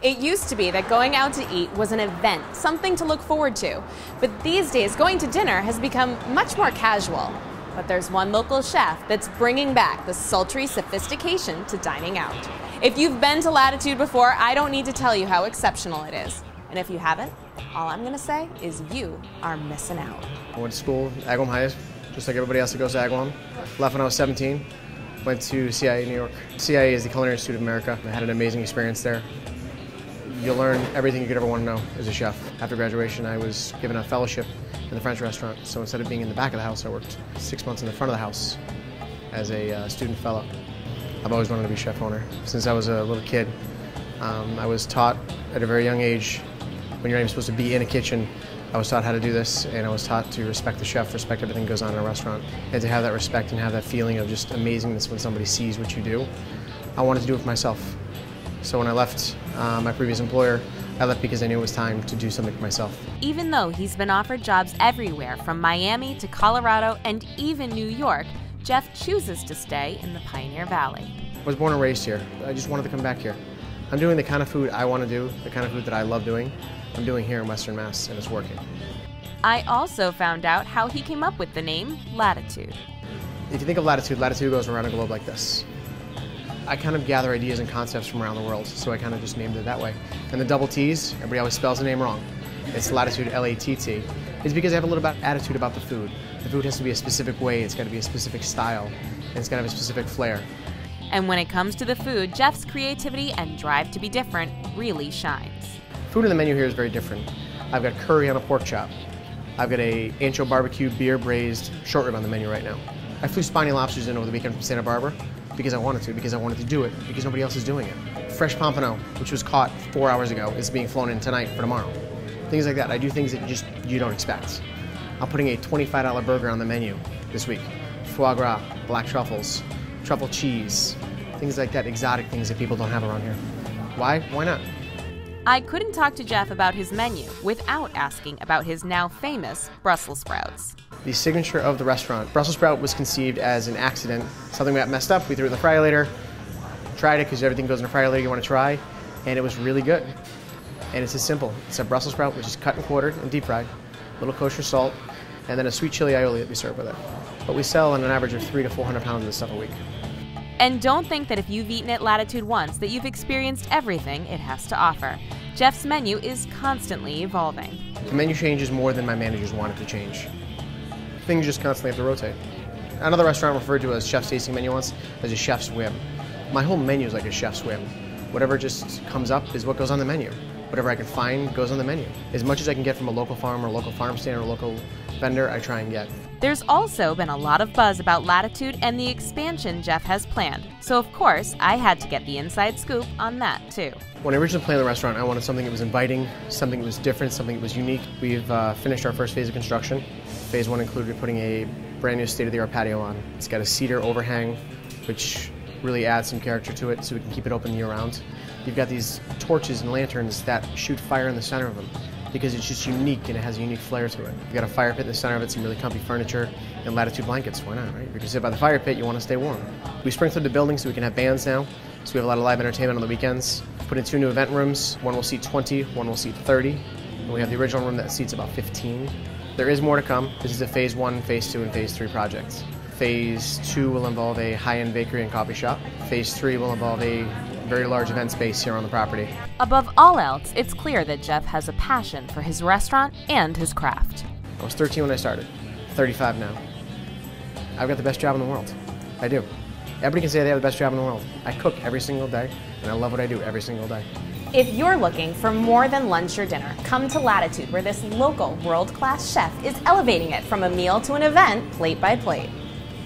It used to be that going out to eat was an event, something to look forward to. But these days, going to dinner has become much more casual. But there's one local chef that's bringing back the sultry sophistication to dining out. If you've been to Lattitude before, I don't need to tell you how exceptional it is. And if you haven't, all I'm gonna say is you are missing out. I went to school, Agawam High, just like everybody else that goes to Agawam. Left when I was 17, went to CIA New York. CIA is the Culinary Institute of America. I had an amazing experience there. You'll learn everything you could ever want to know as a chef. After graduation, I was given a fellowship in the French restaurant. So instead of being in the back of the house, I worked 6 months in the front of the house as a student fellow. I've always wanted to be chef owner. Since I was a little kid, I was taught at a very young age, when you're not even supposed to be in a kitchen, I was taught how to do this, and I was taught to respect the chef, respect everything that goes on in a restaurant, and to have that respect and have that feeling of just amazingness when somebody sees what you do. I wanted to do it for myself. So when I left my previous employer, I left because I knew it was time to do something for myself. Even though he's been offered jobs everywhere from Miami to Colorado and even New York, Jeff chooses to stay in the Pioneer Valley. I was born and raised here. I just wanted to come back here. I'm doing the kind of food I want to do, the kind of food that I love doing. I'm doing here in Western Mass, and it's working. I also found out how he came up with the name Lattitude. If you think of Lattitude, Lattitude goes around a globe like this. I kind of gather ideas and concepts from around the world, so I kind of just named it that way. And the double T's, everybody always spells the name wrong. It's Lattitude, L-A-T-T. It's because I have a little bit of attitude about the food. The food has to be a specific way, it's got to be a specific style, and it's got to have a specific flair. And when it comes to the food, Jeff's creativity and drive to be different really shines. Food on the menu here is very different. I've got curry on a pork chop. I've got a ancho barbecue beer braised short rib on the menu right now. I flew spiny lobsters in over the weekend from Santa Barbara because I wanted to do it, because nobody else is doing it. Fresh pompano, which was caught 4 hours ago, is being flown in tonight for tomorrow. Things like that. I do things that you don't expect. I'm putting a $25 burger on the menu this week. Foie gras, black truffles, truffle cheese, things like that, exotic things that people don't have around here. Why? Why not? I couldn't talk to Jeff about his menu without asking about his now famous Brussels sprouts. The signature of the restaurant. Brussels sprout was conceived as an accident. Something got messed up, we threw it in the fryer later, tried it because everything goes in the fryer later you want to try, and it was really good. And it's as simple. It's a Brussels sprout which is cut and quartered and deep fried, a little kosher salt, and then a sweet chili aioli that we serve with it. But we sell on an average of 300 to 400 pounds of this stuff a week. And don't think that if you've eaten at Lattitude once that you've experienced everything it has to offer. Jeff's menu is constantly evolving. The menu changes more than my managers want it to change. Things just constantly have to rotate. Another restaurant referred to as chef's tasting menu once as a chef's whim. My whole menu is like a chef's whim. Whatever just comes up is what goes on the menu. Whatever I can find goes on the menu. As much as I can get from a local farm or a local farm stand or a local vendor, I try and get. There's also been a lot of buzz about Lattitude and the expansion Jeff has planned. So of course, I had to get the inside scoop on that too. When I originally planned the restaurant, I wanted something that was inviting, something that was different, something that was unique. We've finished our first phase of construction. Phase one included putting a brand new state-of-the-art patio on. It's got a cedar overhang, which really adds some character to it so we can keep it open year-round. You've got these torches and lanterns that shoot fire in the center of them because it's just unique and it has a unique flair to it. You've got a fire pit in the center of it, some really comfy furniture, and Lattitude blankets. Why not, right? If you sit by the fire pit, you want to stay warm. We sprinkled the building so we can have bands now, so we have a lot of live entertainment on the weekends. Put in 2 new event rooms. One will seat 20, one will seat 30. And we have the original room that seats about 15. There is more to come. This is a phase 1, phase 2, and phase 3 project. Phase 2 will involve a high-end bakery and coffee shop. Phase 3 will involve a very large event space here on the property. Above all else, it's clear that Jeff has a passion for his restaurant and his craft. I was 13 when I started, 35 now. I've got the best job in the world. I do. Everybody can say they have the best job in the world. I cook every single day, and I love what I do every single day. If you're looking for more than lunch or dinner, come to Lattitude, where this local world-class chef is elevating it from a meal to an event, plate by plate.